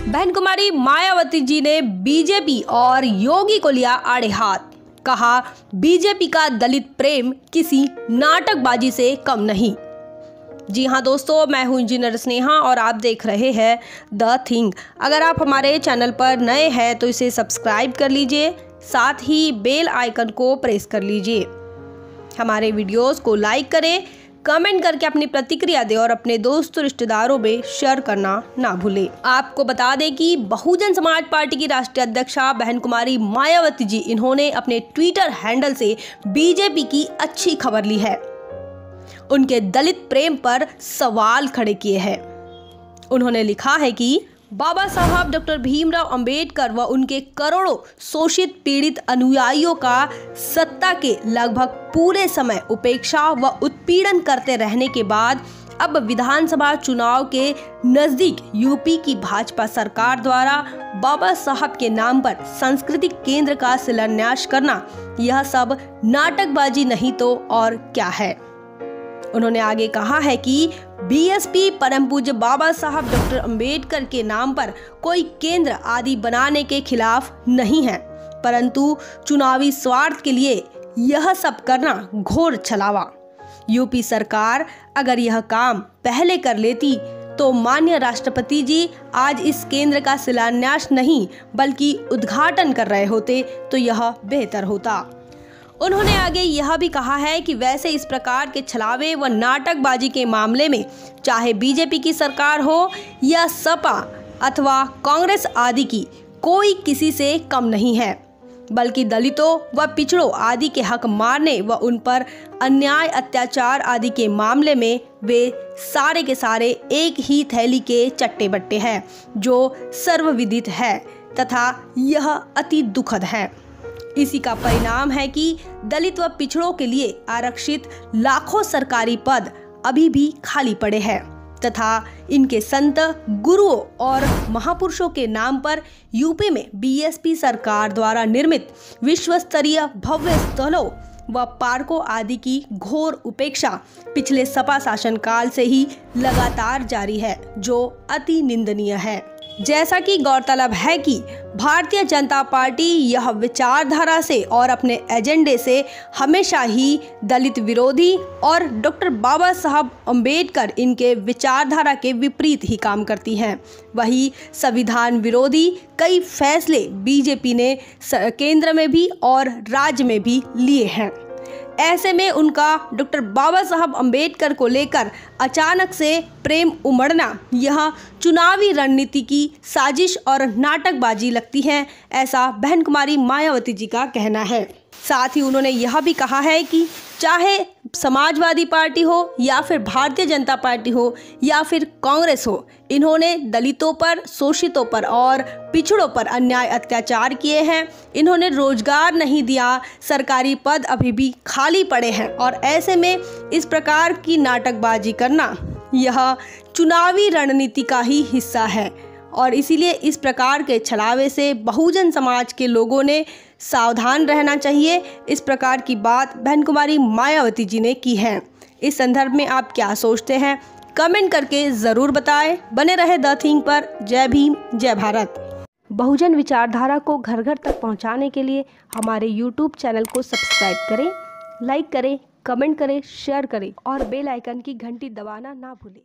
बहन कुमारी मायावती जी ने बीजेपी और योगी को लिया आड़े हाथ। कहा, बीजेपी का दलित प्रेम किसी नाटकबाजी से कम नहीं। जी हाँ दोस्तों, मैं हूँ इंजीनियर स्नेहा और आप देख रहे हैं द थिंग। अगर आप हमारे चैनल पर नए हैं तो इसे सब्सक्राइब कर लीजिए, साथ ही बेल आइकन को प्रेस कर लीजिए। हमारे वीडियोस को लाइक करें, कमेंट करके अपनी प्रतिक्रिया दें और अपने दोस्तों रिश्तेदारों में शेयर करना ना भूलें। आपको बता दें कि बहुजन समाज पार्टी की राष्ट्रीय अध्यक्षा बहन कुमारी मायावती जी इन्होंने अपने ट्विटर हैंडल से बीजेपी की अच्छी खबर ली है। उनके दलित प्रेम पर सवाल खड़े किए हैं। उन्होंने लिखा है कि बाबा साहब डॉक्टर भीमराव अंबेडकर व उनके करोड़ों शोषित पीड़ित अनुयायियों का सत्ता के लगभग पूरे समय उपेक्षा व उत्पीड़न करते रहने के बाद अब विधानसभा चुनाव के नजदीक यूपी की भाजपा सरकार द्वारा बाबा साहब के नाम पर सांस्कृतिक केंद्र का शिलान्यास करना, यह सब नाटकबाजी नहीं तो और क्या है। उन्होंने आगे कहा है कि बीएसपी परम पूज्य बाबा साहब डॉक्टर अंबेडकर के नाम पर कोई केंद्र आदि बनाने के खिलाफ नहीं है, परंतु चुनावी स्वार्थ के लिए यह सब करना घोर छलावा। यूपी सरकार अगर यह काम पहले कर लेती तो माननीय राष्ट्रपति जी आज इस केंद्र का शिलान्यास नहीं बल्कि उद्घाटन कर रहे होते तो यह बेहतर होता। उन्होंने आगे यह भी कहा है कि वैसे इस प्रकार के छलावे व नाटकबाजी के मामले में चाहे बीजेपी की सरकार हो या सपा अथवा कांग्रेस आदि की, कोई किसी से कम नहीं है, बल्कि दलितों व पिछड़ों आदि के हक मारने व उन पर अन्याय अत्याचार आदि के मामले में वे सारे के सारे एक ही थैली के चट्टे बट्टे हैं, जो सर्वविदित है तथा यह अति दुखद है। इसी का परिणाम है कि दलित व पिछड़ों के लिए आरक्षित लाखों सरकारी पद अभी भी खाली पड़े हैं तथा इनके संत गुरुओं और महापुरुषों के नाम पर यूपी में बीएसपी सरकार द्वारा निर्मित विश्व स्तरीय भव्य स्थलों व पार्कों आदि की घोर उपेक्षा पिछले सपा शासनकाल से ही लगातार जारी है, जो अति निंदनीय है। जैसा कि गौरतलब है कि भारतीय जनता पार्टी यह विचारधारा से और अपने एजेंडे से हमेशा ही दलित विरोधी और डॉक्टर बाबा साहब अंबेडकर इनके विचारधारा के विपरीत ही काम करती है। वही संविधान विरोधी कई फैसले बीजेपी ने केंद्र में भी और राज्य में भी लिए हैं। ऐसे में उनका डॉक्टर बाबा साहब अंबेडकर को लेकर अचानक से प्रेम उमड़ना यह चुनावी रणनीति की साजिश और नाटकबाजी लगती है, ऐसा बहन कुमारी मायावती जी का कहना है। साथ ही उन्होंने यह भी कहा है कि चाहे समाजवादी पार्टी हो या फिर भारतीय जनता पार्टी हो या फिर कांग्रेस हो, इन्होंने दलितों पर, शोषितों पर और पिछड़ों पर अन्याय अत्याचार किए हैं। इन्होंने रोजगार नहीं दिया, सरकारी पद अभी भी खाली पड़े हैं और ऐसे में इस प्रकार की नाटकबाजी करना यह चुनावी रणनीति का ही हिस्सा है और इसीलिए इस प्रकार के छलावे से बहुजन समाज के लोगों ने सावधान रहना चाहिए। इस प्रकार की बात बहन कुमारी मायावती जी ने की है। इस संदर्भ में आप क्या सोचते हैं, कमेंट करके ज़रूर बताएं। बने रहे द थिंग पर। जय भीम, जय भारत। बहुजन विचारधारा को घर घर तक पहुंचाने के लिए हमारे YouTube चैनल को सब्सक्राइब करें, लाइक करें, कमेंट करें, शेयर करें और बेल आइकन की घंटी दबाना ना भूलें।